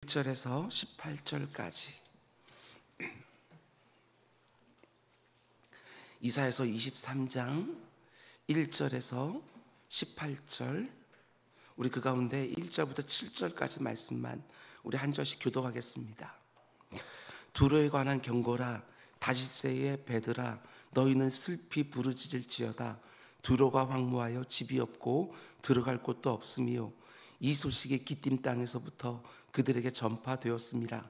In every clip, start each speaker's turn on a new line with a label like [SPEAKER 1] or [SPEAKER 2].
[SPEAKER 1] 1절에서 18절까지, 이사야서 23장 1절에서 18절, 우리 그 가운데 1절부터 7절까지 말씀만 우리 한 절씩 교독하겠습니다. 두로에 관한 경고라. 다시세의 배들아, 너희는 슬피 부르짖을지어다. 두로가 황무하여 집이 없고 들어갈 곳도 없으며 이 소식이 기띔 땅에서부터 그들에게 전파되었습니다.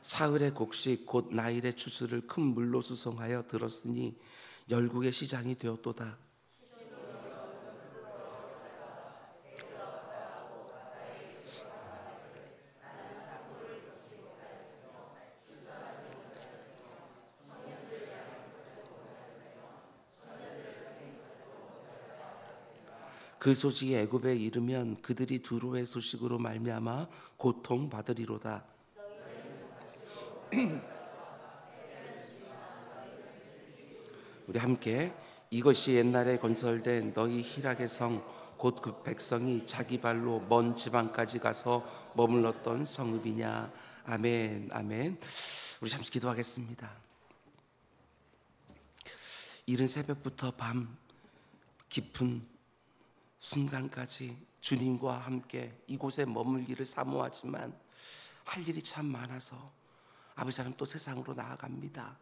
[SPEAKER 1] 사흘의 곡식 곧 나일의 추수를 큰 물로 수송하여 들었으니 열국의 시장이 되었도다. 그 소식이 애굽에 이르면 그들이 두로의 소식으로 말미암아 고통받으리로다. 우리 함께, 이것이 옛날에 건설된 너희 희락의 성 곧 그 백성이 자기 발로 먼 지방까지 가서 머물렀던 성읍이냐. 아멘, 아멘. 우리 잠시 기도하겠습니다. 이른 새벽부터 밤 깊은 순간까지 주님과 함께 이곳에 머물기를 사모하지만 할 일이 참 많아서 아버지 하나님 또 세상으로 나아갑니다.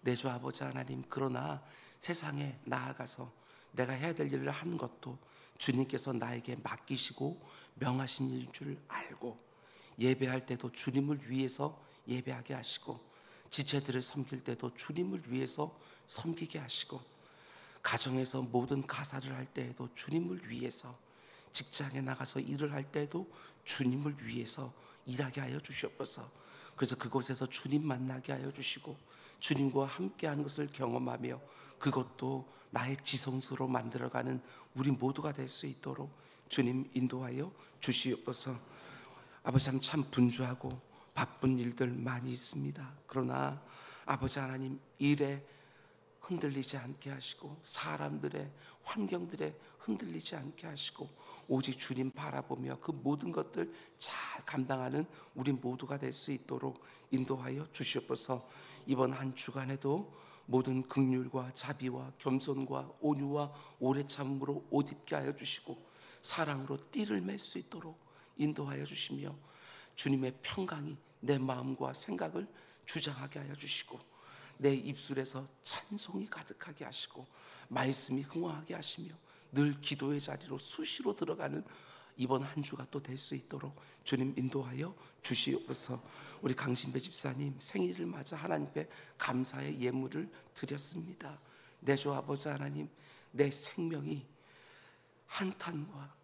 [SPEAKER 1] 내 주 아버지 하나님, 그러나 세상에 나아가서 내가 해야 될 일을 하는 것도 주님께서 나에게 맡기시고 명하신 일인 줄 알고, 예배할 때도 주님을 위해서 예배하게 하시고, 지체들을 섬길 때도 주님을 위해서 섬기게 하시고, 가정에서 모든 가사를 할 때에도 주님을 위해서, 직장에 나가서 일을 할 때도 주님을 위해서 일하게 하여 주시옵소서. 그래서 그곳에서 주님 만나게 하여 주시고 주님과 함께하는 것을 경험하며 그것도 나의 지성소로 만들어가는 우리 모두가 될 수 있도록 주님 인도하여 주시옵소서. 아버지 하나님, 참 분주하고 바쁜 일들 많이 있습니다. 그러나 아버지 하나님, 일에 흔들리지 않게 하시고 사람들의 환경들에 흔들리지 않게 하시고 오직 주님 바라보며 그 모든 것들 잘 감당하는 우리 모두가 될 수 있도록 인도하여 주시옵소서. 이번 한 주간에도 모든 긍휼과 자비와 겸손과 온유와 오래 참음으로 옷 입게 하여 주시고 사랑으로 띠를 맬 수 있도록 인도하여 주시며 주님의 평강이 내 마음과 생각을 주장하게 하여 주시고 내 입술에서 찬송이 가득하게 하시고 말씀이 흥황하게 하시며 늘 기도의 자리로 수시로 들어가는 이번 한 주가 또 될 수 있도록 주님 인도하여 주시옵소서. 우리 강신배 집사님 생일을 맞아 하나님께 감사의 예물을 드렸습니다. 내 주 아버지 하나님, 내 생명이 한탄과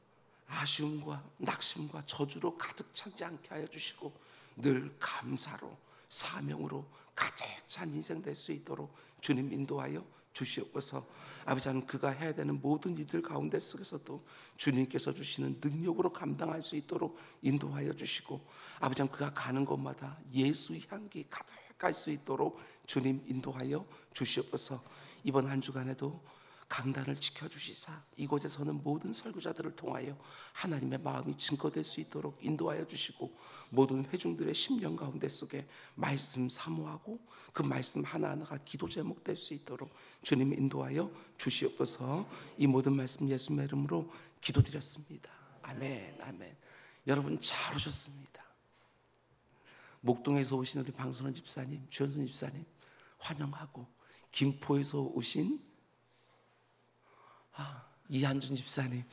[SPEAKER 1] 아쉬움과 낙심과 저주로 가득 차지 않게 하여 주시고 늘 감사로 사명으로 가득 찬 인생 될 수 있도록 주님 인도하여 주시옵소서. 아버지 하나님, 그가 해야 되는 모든 일들 가운데 속에서도 주님께서 주시는 능력으로 감당할 수 있도록 인도하여 주시고 아버지 하나님, 그가 가는 곳마다 예수 향기 가득할 수 있도록 주님 인도하여 주시옵소서. 이번 한 주간에도 강단을 지켜주시사 이곳에서는 모든 설교자들을 통하여 하나님의 마음이 증거될 수 있도록 인도하여 주시고 모든 회중들의 심령 가운데 속에 말씀 사모하고 그 말씀 하나하나가 기도 제목 될 수 있도록 주님 인도하여 주시옵소서. 이 모든 말씀 예수님의 이름으로 기도드렸습니다. 아멘, 아멘. 여러분 잘 오셨습니다. 목동에서 오신 우리 방선원 집사님, 주현선 집사님 환영하고, 김포에서 오신 이한준 집사님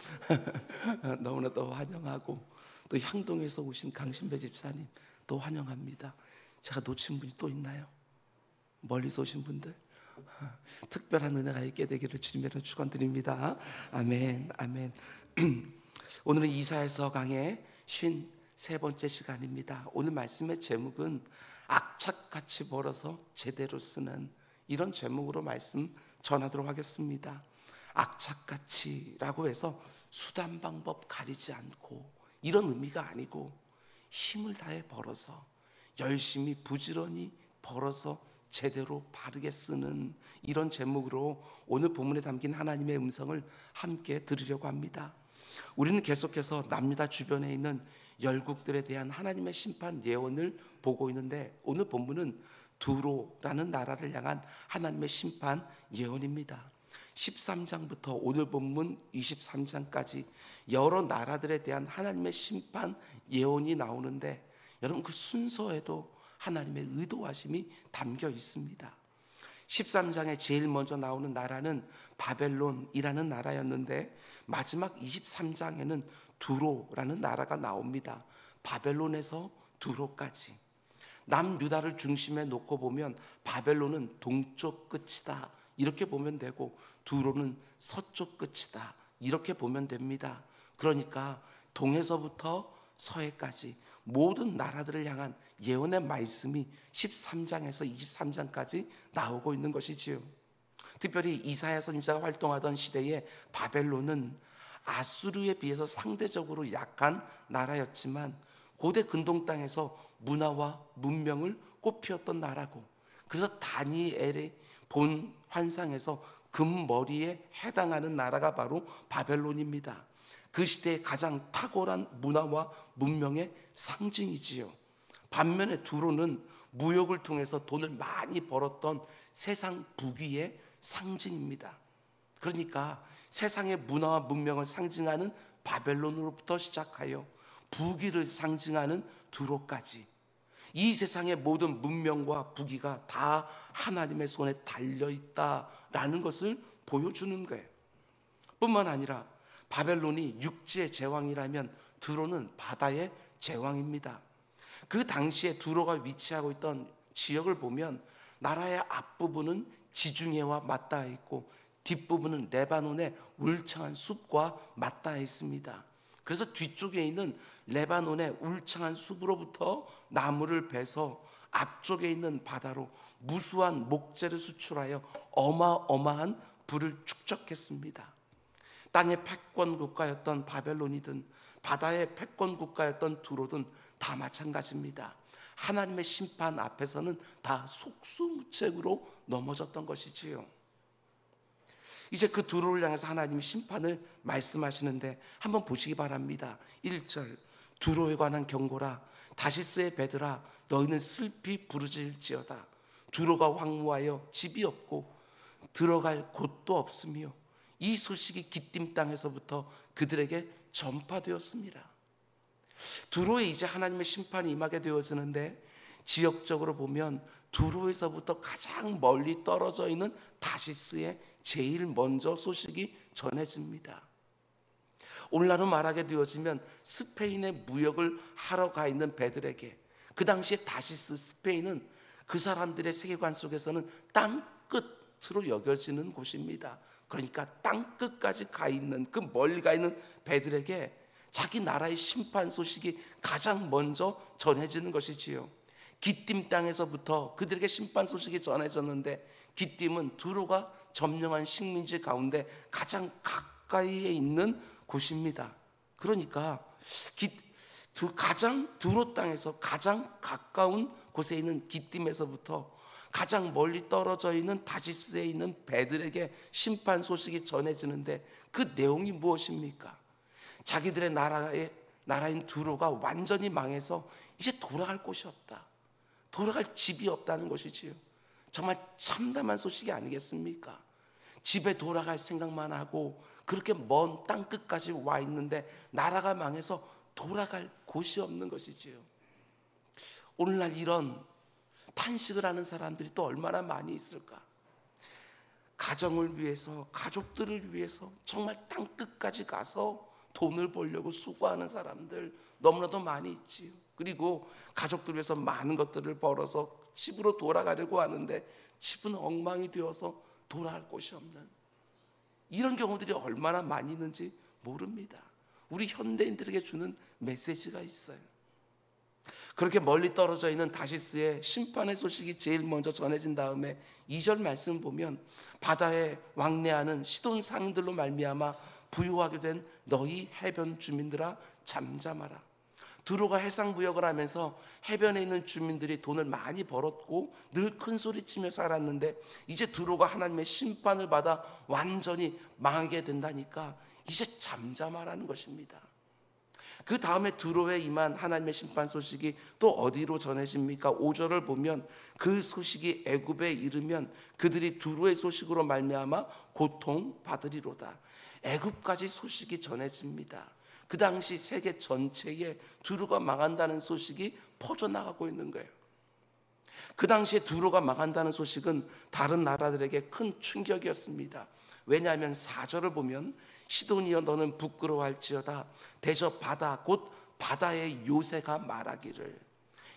[SPEAKER 1] 너무나도 환영하고, 또 향동에서 오신 강신배 집사님 또 환영합니다. 제가 놓친 분이 또 있나요? 멀리서 오신 분들 특별한 은혜가 있게 되기를 주님으로 축원드립니다. 아멘, 아멘. 오늘은 이사야서 강의 53번째 시간입니다. 오늘 말씀의 제목은 악착같이 벌어서 제대로 쓰는, 이런 제목으로 말씀 전하도록 하겠습니다. 악착같이라고 해서 수단 방법 가리지 않고 이런 의미가 아니고 힘을 다해 벌어서 열심히 부지런히 벌어서 제대로 바르게 쓰는 이런 제목으로 오늘 본문에 담긴 하나님의 음성을 함께 들으려고 합니다. 우리는 계속해서 남유다 주변에 있는 열국들에 대한 하나님의 심판 예언을 보고 있는데, 오늘 본문은 두로라는 나라를 향한 하나님의 심판 예언입니다. 13장부터 오늘 본문 23장까지 여러 나라들에 대한 하나님의 심판 예언이 나오는데, 여러분 그 순서에도 하나님의 의도하심이 담겨 있습니다. 13장에 제일 먼저 나오는 나라는 바벨론이라는 나라였는데, 마지막 23장에는 두로라는 나라가 나옵니다. 바벨론에서 두로까지. 남유다를 중심에 놓고 보면 바벨론은 동쪽 끝이다 이렇게 보면 되고, 두로는 서쪽 끝이다 이렇게 보면 됩니다. 그러니까 동에서부터 서해까지 모든 나라들을 향한 예언의 말씀이 13장에서 23장까지 나오고 있는 것이지요. 특별히 이사야 선지자가 활동하던 시대에 바벨론은 아수르에 비해서 상대적으로 약한 나라였지만 고대 근동 땅에서 문화와 문명을 꽃피웠던 나라고, 그래서 다니엘의 본 환상에서 금머리에 해당하는 나라가 바로 바벨론입니다. 그 시대의 가장 탁월한 문화와 문명의 상징이지요. 반면에 두로는 무역을 통해서 돈을 많이 벌었던 세상 부귀의 상징입니다. 그러니까 세상의 문화와 문명을 상징하는 바벨론으로부터 시작하여 부귀를 상징하는 두로까지, 이 세상의 모든 문명과 부귀가 다 하나님의 손에 달려있다라는 것을 보여주는 거예요. 뿐만 아니라 바벨론이 육지의 제왕이라면 두로는 바다의 제왕입니다. 그 당시에 두로가 위치하고 있던 지역을 보면 나라의 앞부분은 지중해와 맞닿아 있고 뒷부분은 레바논의 울창한 숲과 맞닿아 있습니다. 그래서 뒤쪽에 있는 레바논의 울창한 숲으로부터 나무를 베서 앞쪽에 있는 바다로 무수한 목재를 수출하여 어마어마한 부를 축적했습니다. 땅의 패권 국가였던 바벨론이든 바다의 패권 국가였던 두로든 다 마찬가지입니다. 하나님의 심판 앞에서는 다 속수무책으로 넘어졌던 것이지요. 이제 그 두로를 향해서 하나님이 심판을 말씀하시는데 한번 보시기 바랍니다. 1절, 두로에 관한 경고라. 다시스의 배들아, 너희는 슬피 부르짖을지어다. 두로가 황무하여 집이 없고 들어갈 곳도 없으며 이 소식이 기띔 땅에서부터 그들에게 전파되었습니다. 두로에 이제 하나님의 심판이 임하게 되어지는데, 지역적으로 보면 두로에서부터 가장 멀리 떨어져 있는 다시스에 제일 먼저 소식이 전해집니다. 오늘날로 말하게 되어지면 스페인의 무역을 하러 가 있는 배들에게, 그 당시에 다시스 스페인은 그 사람들의 세계관 속에서는 땅끝으로 여겨지는 곳입니다. 그러니까 땅끝까지 가 있는, 그 멀리 가 있는 배들에게 자기 나라의 심판 소식이 가장 먼저 전해지는 것이지요. 기띔 땅에서부터 그들에게 심판 소식이 전해졌는데, 기띔은 두로가 점령한 식민지 가운데 가장 가까이에 있는 곳입니다. 그러니까 두로 땅에서 가장 가까운 곳에 있는 기띔에서부터 가장 멀리 떨어져 있는 다시스에 있는 배들에게 심판 소식이 전해지는데, 그 내용이 무엇입니까? 자기들의 나라인 두로가 완전히 망해서 이제 돌아갈 곳이 없다, 돌아갈 집이 없다는 것이지요. 정말 참담한 소식이 아니겠습니까? 집에 돌아갈 생각만 하고 그렇게 먼 땅끝까지 와 있는데 나라가 망해서 돌아갈 곳이 없는 것이지요. 오늘날 이런 탄식을 하는 사람들이 또 얼마나 많이 있을까? 가정을 위해서, 가족들을 위해서 정말 땅끝까지 가서 돈을 벌려고 수고하는 사람들 너무나도 많이 있지요. 그리고 가족들 위해서 많은 것들을 벌어서 집으로 돌아가려고 하는데 집은 엉망이 되어서 돌아갈 곳이 없는, 이런 경우들이 얼마나 많이 있는지 모릅니다. 우리 현대인들에게 주는 메시지가 있어요. 그렇게 멀리 떨어져 있는 다시스의 심판의 소식이 제일 먼저 전해진 다음에 2절 말씀 보면, 바다에 왕래하는 시돈 상인들로 말미암아 부유하게 된 너희 해변 주민들아 잠잠하라. 두로가 해상무역을 하면서 해변에 있는 주민들이 돈을 많이 벌었고 늘 큰 소리치며 살았는데 이제 두로가 하나님의 심판을 받아 완전히 망하게 된다니까 이제 잠잠하라는 것입니다. 그 다음에 두로에 임한 하나님의 심판 소식이 또 어디로 전해집니까? 5절을 보면 그 소식이 애굽에 이르면 그들이 두로의 소식으로 말미암아 고통받으리로다. 애굽까지 소식이 전해집니다. 그 당시 세계 전체에 두로가 망한다는 소식이 퍼져나가고 있는 거예요. 그 당시에 두로가 망한다는 소식은 다른 나라들에게 큰 충격이었습니다. 왜냐하면 4절을 보면 시돈이여 너는 부끄러워할지어다 대저 바다 곧 바다의 요새가 말하기를.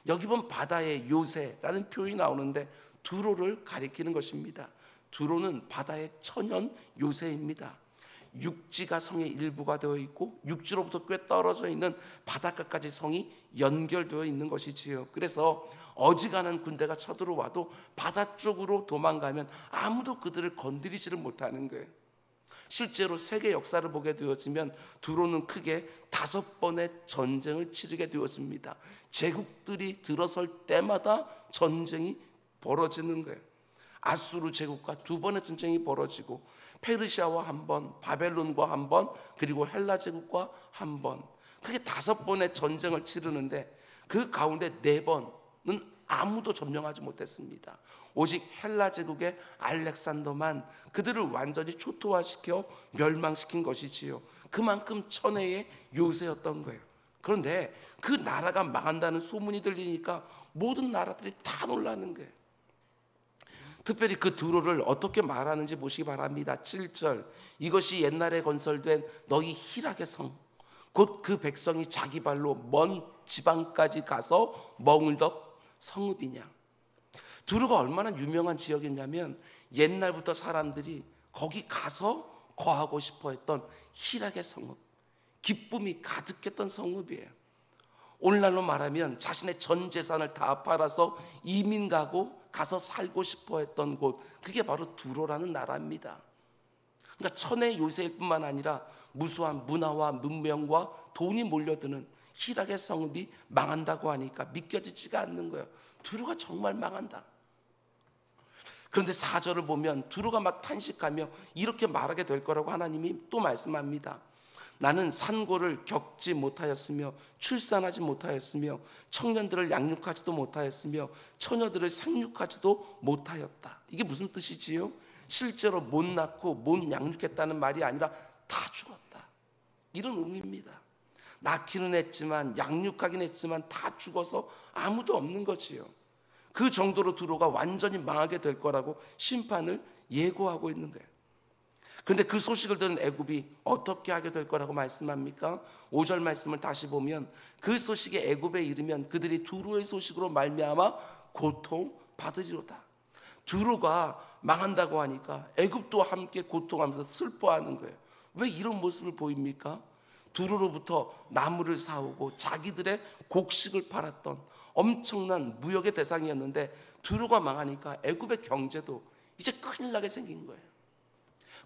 [SPEAKER 1] 여기 보면 바다의 요새라는 표현이 나오는데 두로를 가리키는 것입니다. 두로는 바다의 천연 요새입니다. 육지가 성의 일부가 되어 있고 육지로부터 꽤 떨어져 있는 바닷가까지 성이 연결되어 있는 것이지요. 그래서 어지간한 군대가 쳐들어와도 바다 쪽으로 도망가면 아무도 그들을 건드리지를 못하는 거예요. 실제로 세계 역사를 보게 되어지면 두로는 크게 5번의 전쟁을 치르게 되었습니다. 제국들이 들어설 때마다 전쟁이 벌어지는 거예요. 아수르 제국과 2번의 전쟁이 벌어지고 페르시아와 1번, 바벨론과 1번, 그리고 헬라 제국과 1번. 그게 5번의 전쟁을 치르는데 그 가운데 4번은 아무도 점령하지 못했습니다. 오직 헬라 제국의 알렉산더만 그들을 완전히 초토화시켜 멸망시킨 것이지요. 그만큼 천혜의 요새였던 거예요. 그런데 그 나라가 망한다는 소문이 들리니까 모든 나라들이 다 놀라는 거예요. 특별히 그 두로를 어떻게 말하는지 보시기 바랍니다. 7절 이것이 옛날에 건설된 너희 희락의 성 곧 그 백성이 자기 발로 먼 지방까지 가서 머물던 성읍이냐. 두로가 얼마나 유명한 지역이냐면 옛날부터 사람들이 거기 가서 거하고 싶어 했던 희락의 성읍, 기쁨이 가득했던 성읍이에요. 오늘날로 말하면 자신의 전 재산을 다 팔아서 이민 가서 살고 싶어 했던 곳, 그게 바로 두로라는 나라입니다. 그러니까 천의 요새일 뿐만 아니라 무수한 문화와 문명과 돈이 몰려드는 희락의 성읍이 망한다고 하니까 믿겨지지가 않는 거예요. 두로가 정말 망한다. 그런데 4절을 보면 두로가 막 탄식하며 이렇게 말하게 될 거라고 하나님이 또 말씀합니다. 나는 산고를 겪지 못하였으며 출산하지 못하였으며 청년들을 양육하지도 못하였으며 처녀들을 생육하지도 못하였다. 이게 무슨 뜻이지요? 실제로 못 낳고 못 양육했다는 말이 아니라 다 죽었다, 이런 의미입니다. 낳기는 했지만 양육하긴 했지만 다 죽어서 아무도 없는 거지요. 그 정도로 두로가 완전히 망하게 될 거라고 심판을 예고하고 있는 거예요. 그런데 그 소식을 들은 애굽이 어떻게 하게 될 거라고 말씀합니까? 5절 말씀을 다시 보면 그 소식이 애굽에 이르면 그들이 두로의 소식으로 말미암아 고통받으리로다. 두로가 망한다고 하니까 애굽도 함께 고통하면서 슬퍼하는 거예요. 왜 이런 모습을 보입니까? 두로로부터 나무를 사오고 자기들의 곡식을 팔았던 엄청난 무역의 대상이었는데 두로가 망하니까 애굽의 경제도 이제 큰일 나게 생긴 거예요.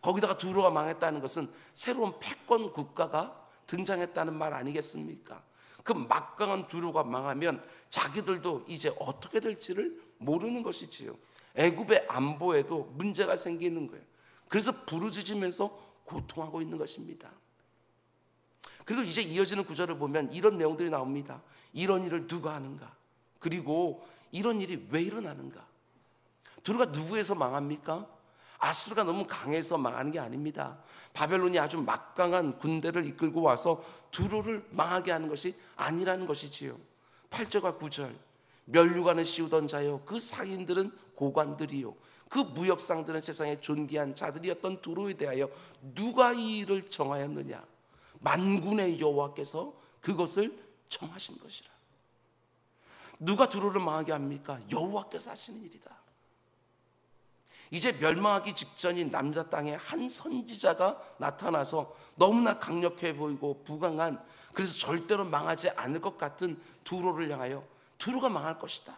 [SPEAKER 1] 거기다가 두로가 망했다는 것은 새로운 패권 국가가 등장했다는 말 아니겠습니까? 그 막강한 두로가 망하면 자기들도 이제 어떻게 될지를 모르는 것이지요. 애굽의 안보에도 문제가 생기는 거예요. 그래서 부르짖으면서 고통하고 있는 것입니다. 그리고 이제 이어지는 구절을 보면 이런 내용들이 나옵니다. 이런 일을 누가 하는가? 그리고 이런 일이 왜 일어나는가? 두로가 누구에서 망합니까? 아수르가 너무 강해서 망하는 게 아닙니다. 바벨론이 아주 막강한 군대를 이끌고 와서 두로를 망하게 하는 것이 아니라는 것이지요. 8절과 9절 멸류관을 씌우던 자여 그 상인들은 고관들이요 그 무역상들은 세상에 존귀한 자들이었던 두로에 대하여 누가 이 일을 정하였느냐? 만군의 여호와께서 그것을 정하신 것이라. 누가 두로를 망하게 합니까? 여호와께서 하시는 일이다. 이제 멸망하기 직전인 남유다 땅에 한 선지자가 나타나서 너무나 강력해 보이고 부강한, 그래서 절대로 망하지 않을 것 같은 두로를 향하여 두로가 망할 것이다,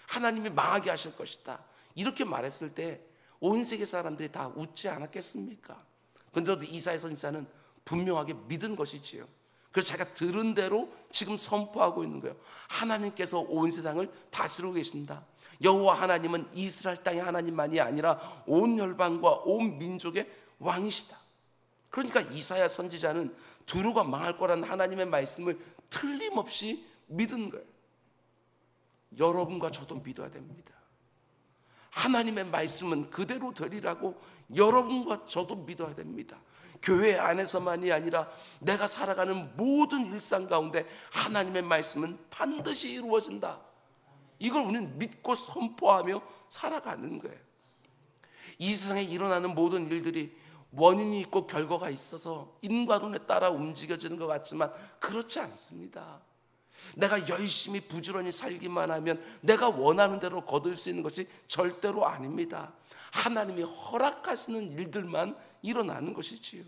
[SPEAKER 1] 하나님이 망하게 하실 것이다, 이렇게 말했을 때 온 세계 사람들이 다 웃지 않았겠습니까? 그런데도 이사야 선지자는 분명하게 믿은 것이지요. 그래서 자기가 들은 대로 지금 선포하고 있는 거예요. 하나님께서 온 세상을 다스리고 계신다. 여호와 하나님은 이스라엘 땅의 하나님만이 아니라 온 열방과 온 민족의 왕이시다. 그러니까 이사야 선지자는 두루가 망할 거라는 하나님의 말씀을 틀림없이 믿은 거예요. 여러분과 저도 믿어야 됩니다. 하나님의 말씀은 그대로 되리라고 여러분과 저도 믿어야 됩니다. 교회 안에서만이 아니라 내가 살아가는 모든 일상 가운데 하나님의 말씀은 반드시 이루어진다. 이걸 우리는 믿고 선포하며 살아가는 거예요. 이 세상에 일어나는 모든 일들이 원인이 있고 결과가 있어서 인과론에 따라 움직여지는 것 같지만 그렇지 않습니다. 내가 열심히 부지런히 살기만 하면 내가 원하는 대로 거둘 수 있는 것이 절대로 아닙니다. 하나님이 허락하시는 일들만 일어나는 것이지요.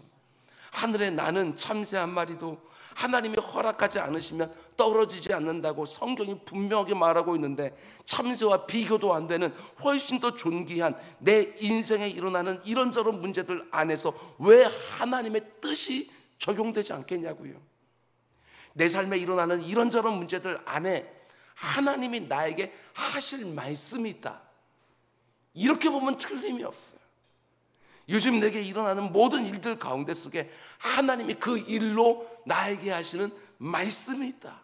[SPEAKER 1] 하늘에 나는 참새 한 마리도 하나님이 허락하지 않으시면 떨어지지 않는다고 성경이 분명하게 말하고 있는데, 참새와 비교도 안 되는 훨씬 더 존귀한 내 인생에 일어나는 이런저런 문제들 안에서 왜 하나님의 뜻이 적용되지 않겠냐고요. 내 삶에 일어나는 이런저런 문제들 안에 하나님이 나에게 하실 말씀이 있다. 이렇게 보면 틀림이 없어요. 요즘 내게 일어나는 모든 일들 가운데 속에 하나님이 그 일로 나에게 하시는 말씀이 있다.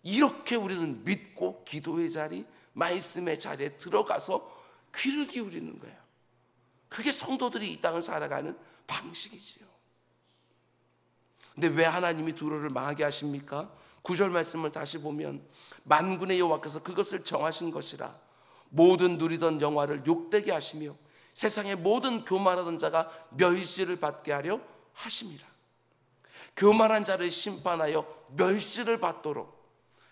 [SPEAKER 1] 이렇게 우리는 믿고 기도의 자리, 말씀의 자리에 들어가서 귀를 기울이는 거예요. 그게 성도들이 이 땅을 살아가는 방식이지요. 근데 왜 하나님이 두루를 망하게 하십니까? 9절 말씀을 다시 보면 만군의 여호와께서 그것을 정하신 것이라 모든 누리던 영화를 욕되게 하시며 세상의 모든 교만하던 자가 멸시를 받게 하려 하심이라. 교만한 자를 심판하여 멸시를 받도록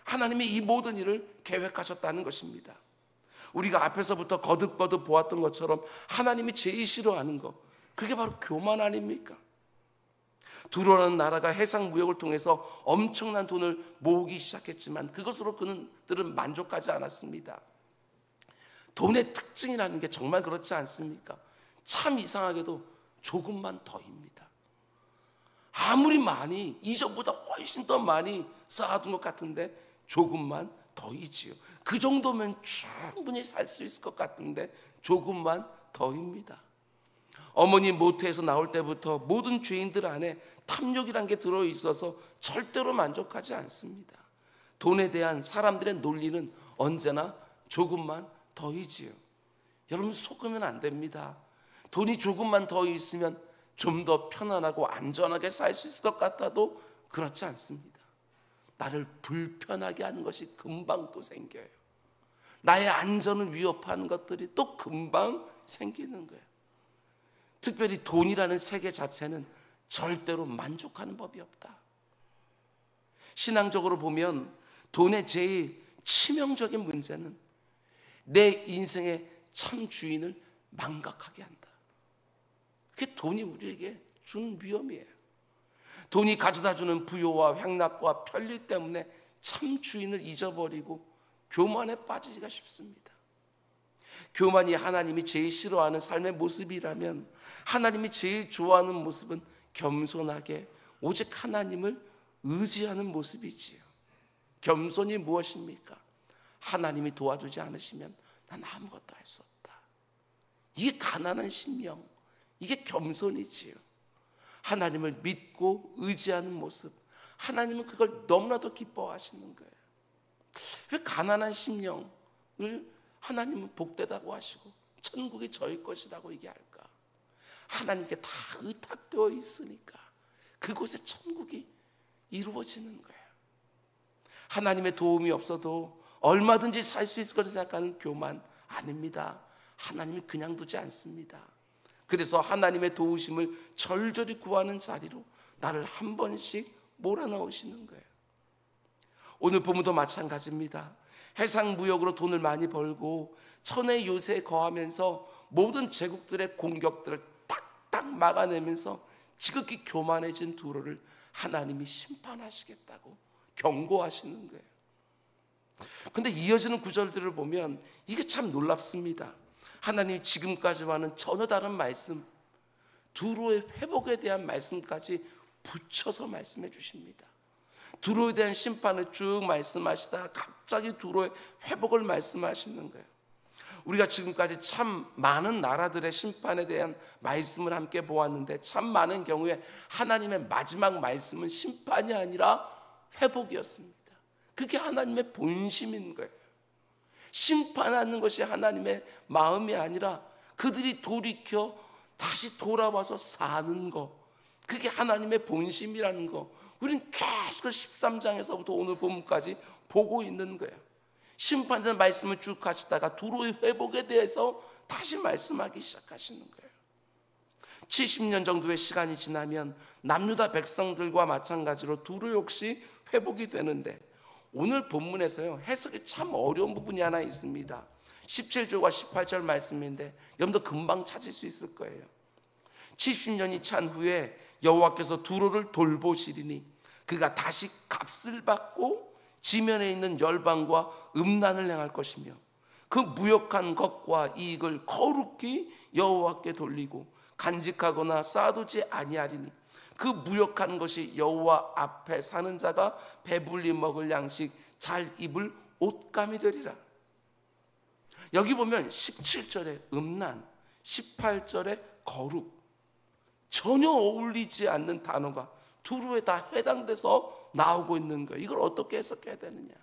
[SPEAKER 1] 하나님이 이 모든 일을 계획하셨다는 것입니다. 우리가 앞에서부터 거듭거듭 보았던 것처럼 하나님이 제일 싫어하는 것, 그게 바로 교만 아닙니까? 두로라는 나라가 해상 무역을 통해서 엄청난 돈을 모으기 시작했지만 그것으로 그들은 만족하지 않았습니다. 돈의 특징이라는 게 정말 그렇지 않습니까? 참 이상하게도 조금만 더입니다. 아무리 많이 이전보다 훨씬 더 많이 쌓아둔 것 같은데 조금만 더이지요. 그 정도면 충분히 살 수 있을 것 같은데 조금만 더입니다. 어머니 모태에서 나올 때부터 모든 죄인들 안에 탐욕이란 게 들어있어서 절대로 만족하지 않습니다. 돈에 대한 사람들의 논리는 언제나 조금만 더이지요. 여러분 속으면 안 됩니다. 돈이 조금만 더 있으면 좀 더 편안하고 안전하게 살 수 있을 것 같아도 그렇지 않습니다. 나를 불편하게 하는 것이 금방 또 생겨요. 나의 안전을 위협하는 것들이 또 금방 생기는 거예요. 특별히 돈이라는 세계 자체는 절대로 만족하는 법이 없다. 신앙적으로 보면 돈의 제일 치명적인 문제는 내 인생의 참 주인을 망각하게 한다. 그게 돈이 우리에게 주는 위험이에요. 돈이 가져다주는 부요와 횡락과 편리 때문에 참 주인을 잊어버리고 교만에 빠지기가 쉽습니다. 교만이 하나님이 제일 싫어하는 삶의 모습이라면 하나님이 제일 좋아하는 모습은 겸손하게 오직 하나님을 의지하는 모습이지요. 겸손이 무엇입니까? 하나님이 도와주지 않으시면 난 아무것도 할 수 없다. 이게 가난한 심령, 이게 겸손이지요. 하나님을 믿고 의지하는 모습, 하나님은 그걸 너무나도 기뻐하시는 거예요. 왜 가난한 심령을 하나님은 복되다고 하시고 천국이 저희 것이라고 얘기할까? 하나님께 다 의탁되어 있으니까 그곳에 천국이 이루어지는 거예요. 하나님의 도움이 없어도 얼마든지 살 수 있을 거라 생각하는 교만 아닙니다. 하나님이 그냥 두지 않습니다. 그래서 하나님의 도우심을 절절히 구하는 자리로 나를 한 번씩 몰아넣으시는 거예요. 오늘 본문도 마찬가지입니다. 해상 무역으로 돈을 많이 벌고 천의 요새에 거하면서 모든 제국들의 공격들을 탁탁 막아내면서 지극히 교만해진 두로를 하나님이 심판하시겠다고 경고하시는 거예요. 그런데 이어지는 구절들을 보면 이게 참 놀랍습니다. 하나님이 지금까지와는 전혀 다른 말씀, 두로의 회복에 대한 말씀까지 붙여서 말씀해 주십니다. 두로에 대한 심판을 쭉 말씀하시다가 갑자기 두로의 회복을 말씀하시는 거예요. 우리가 지금까지 참 많은 나라들의 심판에 대한 말씀을 함께 보았는데 참 많은 경우에 하나님의 마지막 말씀은 심판이 아니라 회복이었습니다. 그게 하나님의 본심인 거예요. 심판하는 것이 하나님의 마음이 아니라 그들이 돌이켜 다시 돌아와서 사는 거, 그게 하나님의 본심이라는 거, 우리는 계속 13장에서부터 오늘 본문까지 보고 있는 거예요. 심판에 대한 말씀을 쭉 하시다가 두로의 회복에 대해서 다시 말씀하기 시작하시는 거예요. 70년 정도의 시간이 지나면 남유다 백성들과 마찬가지로 두로 역시 회복이 되는데, 오늘 본문에서요 해석이 참 어려운 부분이 하나 있습니다. 17절과 18절 말씀인데 여러분도 금방 찾을 수 있을 거예요. 70년이 찬 후에 여호와께서 두로를 돌보시리니 그가 다시 값을 받고 지면에 있는 열방과 음란을 행할 것이며 그 무역한 것과 이익을 거룩히 여호와께 돌리고 간직하거나 쌓아두지 아니하리니 그 무역한 것이 여호와 앞에 사는 자가 배불리 먹을 양식 잘 입을 옷감이 되리라. 여기 보면 17절에 음란, 18절에 거룩, 전혀 어울리지 않는 단어가 두루에 다 해당돼서 나오고 있는 거예요. 이걸 어떻게 해석해야 되느냐?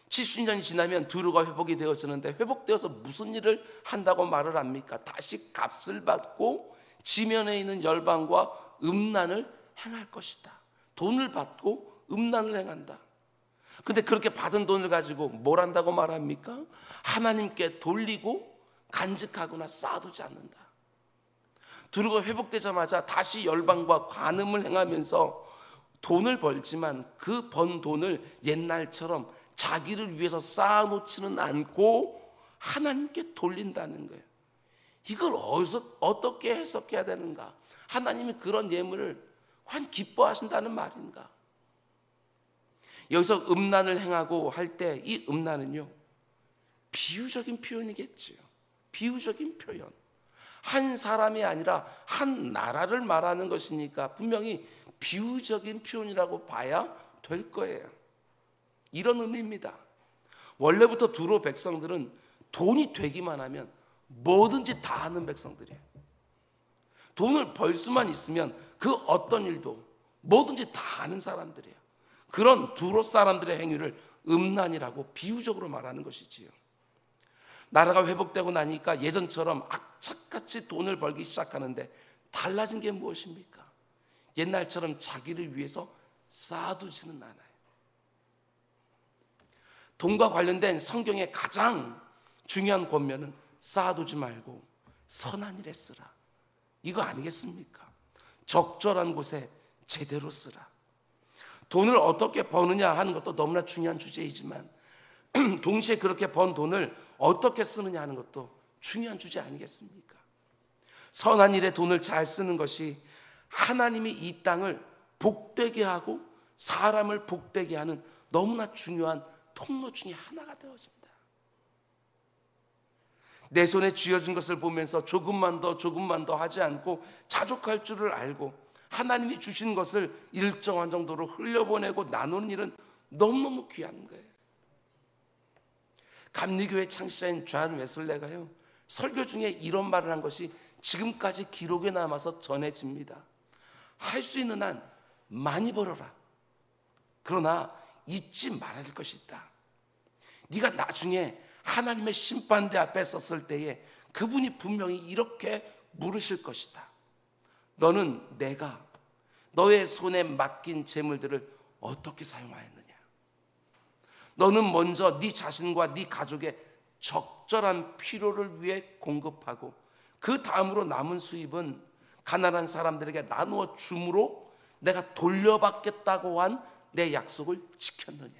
[SPEAKER 1] 70년이 지나면 두루가 회복이 되어지는데 회복되어서 무슨 일을 한다고 말을 합니까? 다시 값을 받고 지면에 있는 열방과 음란을 행할 것이다. 돈을 받고 음란을 행한다. 근데 그렇게 받은 돈을 가지고 뭘 한다고 말합니까? 하나님께 돌리고 간직하거나 쌓아두지 않는다. 두루가 회복되자마자 다시 열방과 관음을 행하면서 돈을 벌지만 그 번 돈을 옛날처럼 자기를 위해서 쌓아놓지는 않고 하나님께 돌린다는 거예요. 이걸 어떻게 해석해야 되는가? 하나님이 그런 예물을 과연 기뻐하신다는 말인가? 여기서 음란을 행하고 할 때 이 음란은요 비유적인 표현이겠지요. 비유적인 표현. 한 사람이 아니라 한 나라를 말하는 것이니까 분명히 비유적인 표현이라고 봐야 될 거예요. 이런 의미입니다. 원래부터 두로 백성들은 돈이 되기만 하면 뭐든지 다 하는 백성들이에요. 돈을 벌 수만 있으면 그 어떤 일도 뭐든지 다 하는 사람들이에요. 그런 두로 사람들의 행위를 음란이라고 비유적으로 말하는 것이지요. 나라가 회복되고 나니까 예전처럼 악착같이 돈을 벌기 시작하는데 달라진 게 무엇입니까? 옛날처럼 자기를 위해서 쌓아두지는 않아요. 돈과 관련된 성경의 가장 중요한 권면은 쌓아두지 말고 선한 일에 쓰라. 이거 아니겠습니까? 적절한 곳에 제대로 쓰라. 돈을 어떻게 버느냐 하는 것도 너무나 중요한 주제이지만 동시에 그렇게 번 돈을 어떻게 쓰느냐 하는 것도 중요한 주제 아니겠습니까? 선한 일에 돈을 잘 쓰는 것이 하나님이 이 땅을 복되게 하고 사람을 복되게 하는 너무나 중요한 통로 중에 하나가 되어진다. 내 손에 쥐어진 것을 보면서 조금만 더 하지 않고 자족할 줄을 알고 하나님이 주신 것을 일정한 정도로 흘려보내고 나누는 일은 너무너무 귀한 거예요. 감리교회 창시자인 존 웨슬레가요 설교 중에 이런 말을 한 것이 지금까지 기록에 남아서 전해집니다. 할 수 있는 한 많이 벌어라. 그러나 잊지 말아야 될 것이 있다. 네가 나중에 하나님의 심판대 앞에 섰을 때에 그분이 분명히 이렇게 물으실 것이다. 너는 내가 너의 손에 맡긴 재물들을 어떻게 사용하였느냐? 너는 먼저 네 자신과 네 가족의 적절한 필요를 위해 공급하고 그 다음으로 남은 수입은 가난한 사람들에게 나누어 줌으로 내가 돌려받겠다고 한 내 약속을 지켰느냐?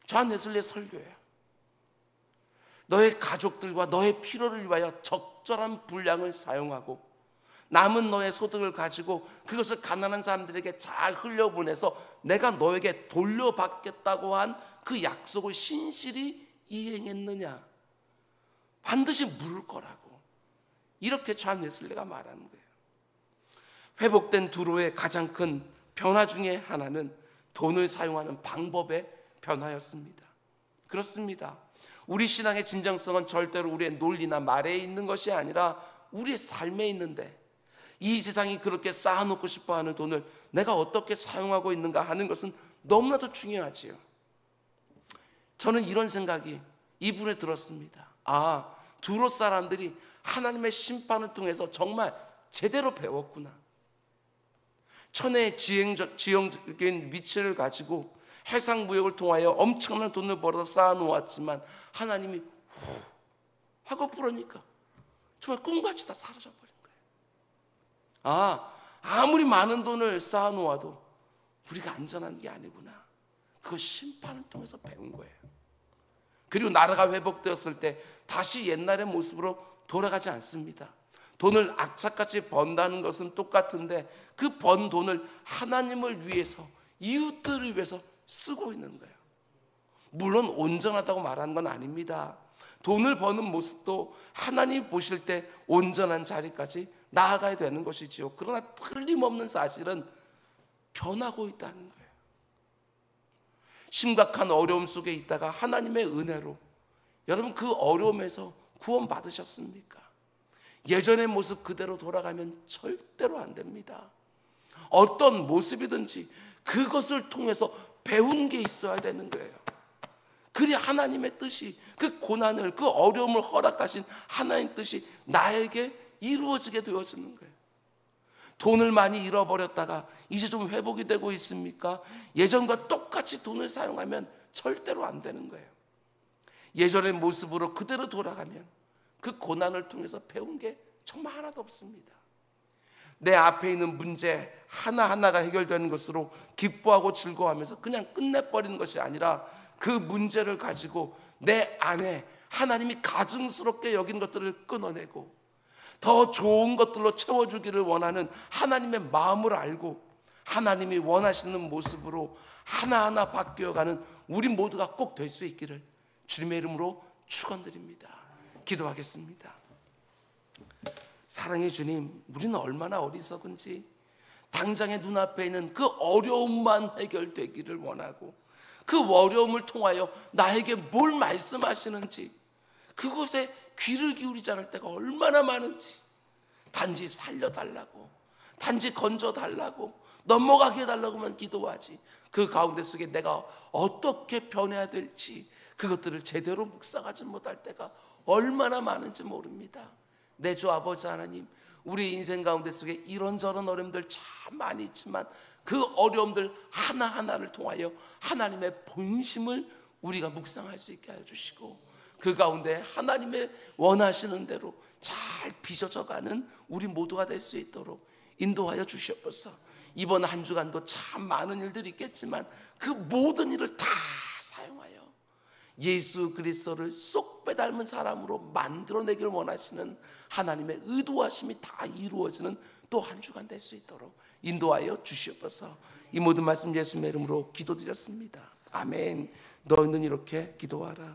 [SPEAKER 1] 존 웨슬리의 설교예요. 너의 가족들과 너의 필요를 위하여 적절한 분량을 사용하고 남은 너의 소득을 가지고 그것을 가난한 사람들에게 잘 흘려보내서 내가 너에게 돌려받겠다고 한 그 약속을 신실히 이행했느냐? 반드시 물을 거라고 이렇게 존 웨슬리가 말하는 거예요. 회복된 두로의 가장 큰 변화 중에 하나는 돈을 사용하는 방법의 변화였습니다. 그렇습니다. 우리 신앙의 진정성은 절대로 우리의 논리나 말에 있는 것이 아니라 우리의 삶에 있는데, 이 세상이 그렇게 쌓아놓고 싶어하는 돈을 내가 어떻게 사용하고 있는가 하는 것은 너무나도 중요하지요. 저는 이런 생각이 이분에 들었습니다. 두로 사람들이 하나님의 심판을 통해서 정말 제대로 배웠구나. 천혜의 지형적인 위치를 가지고 해상무역을 통하여 엄청난 돈을 벌어서 쌓아놓았지만 하나님이 후 하고 부르니까 정말 꿈같이 다 사라져버린 거예요. 아무리 많은 돈을 쌓아놓아도 우리가 안전한 게 아니구나. 그거 심판을 통해서 배운 거예요. 그리고 나라가 회복되었을 때 다시 옛날의 모습으로 돌아가지 않습니다. 돈을 악착같이 번다는 것은 똑같은데 그 번 돈을 하나님을 위해서, 이웃들을 위해서 쓰고 있는 거예요. 물론 온전하다고 말하는 건 아닙니다. 돈을 버는 모습도 하나님 보실 때 온전한 자리까지 나아가야 되는 것이지요. 그러나 틀림없는 사실은 변하고 있다는 거예요. 심각한 어려움 속에 있다가 하나님의 은혜로 여러분 그 어려움에서 구원 받으셨습니까? 예전의 모습 그대로 돌아가면 절대로 안 됩니다. 어떤 모습이든지 그것을 통해서 배운 게 있어야 되는 거예요. 그리 하나님의 뜻이, 그 고난을, 그 어려움을 허락하신 하나님의 뜻이 나에게 이루어지게 되어지는 거예요. 돈을 많이 잃어버렸다가 이제 좀 회복이 되고 있습니까? 예전과 똑같이 돈을 사용하면 절대로 안 되는 거예요. 예전의 모습으로 그대로 돌아가면 그 고난을 통해서 배운 게 정말 하나도 없습니다. 내 앞에 있는 문제 하나하나가 해결되는 것으로 기뻐하고 즐거워하면서 그냥 끝내버리는 것이 아니라 그 문제를 가지고 내 안에 하나님이 가증스럽게 여긴 것들을 끊어내고 더 좋은 것들로 채워주기를 원하는 하나님의 마음을 알고 하나님이 원하시는 모습으로 하나하나 바뀌어가는 우리 모두가 꼭 될 수 있기를 주님의 이름으로 축원드립니다. 기도하겠습니다. 사랑의 주님, 우리는 얼마나 어리석은지 당장의 눈앞에 있는 그 어려움만 해결되기를 원하고 그 어려움을 통하여 나에게 뭘 말씀하시는지 그것에 귀를 기울이지 않을 때가 얼마나 많은지, 단지 살려달라고, 단지 건져달라고, 넘어가게 해달라고만 기도하지 그 가운데 속에 내가 어떻게 변해야 될지 그것들을 제대로 묵상하지 못할 때가 얼마나 많은지 모릅니다. 내 주 아버지 하나님, 우리 인생 가운데 속에 이런저런 어려움들 참 많이 있지만 그 어려움들 하나하나를 통하여 하나님의 본심을 우리가 묵상할 수 있게 하여 주시고 그 가운데 하나님의 원하시는 대로 잘 빚어져가는 우리 모두가 될 수 있도록 인도하여 주시옵소서. 이번 한 주간도 참 많은 일들이 있겠지만 그 모든 일을 다 사용하여 예수 그리스도를 쏙 빼닮은 사람으로 만들어내길 원하시는 하나님의 의도하심이 다 이루어지는 또 한 주간 될 수 있도록 인도하여 주시옵소서. 이 모든 말씀 예수님의 이름으로 기도드렸습니다. 아멘. 너희는 이렇게 기도하라.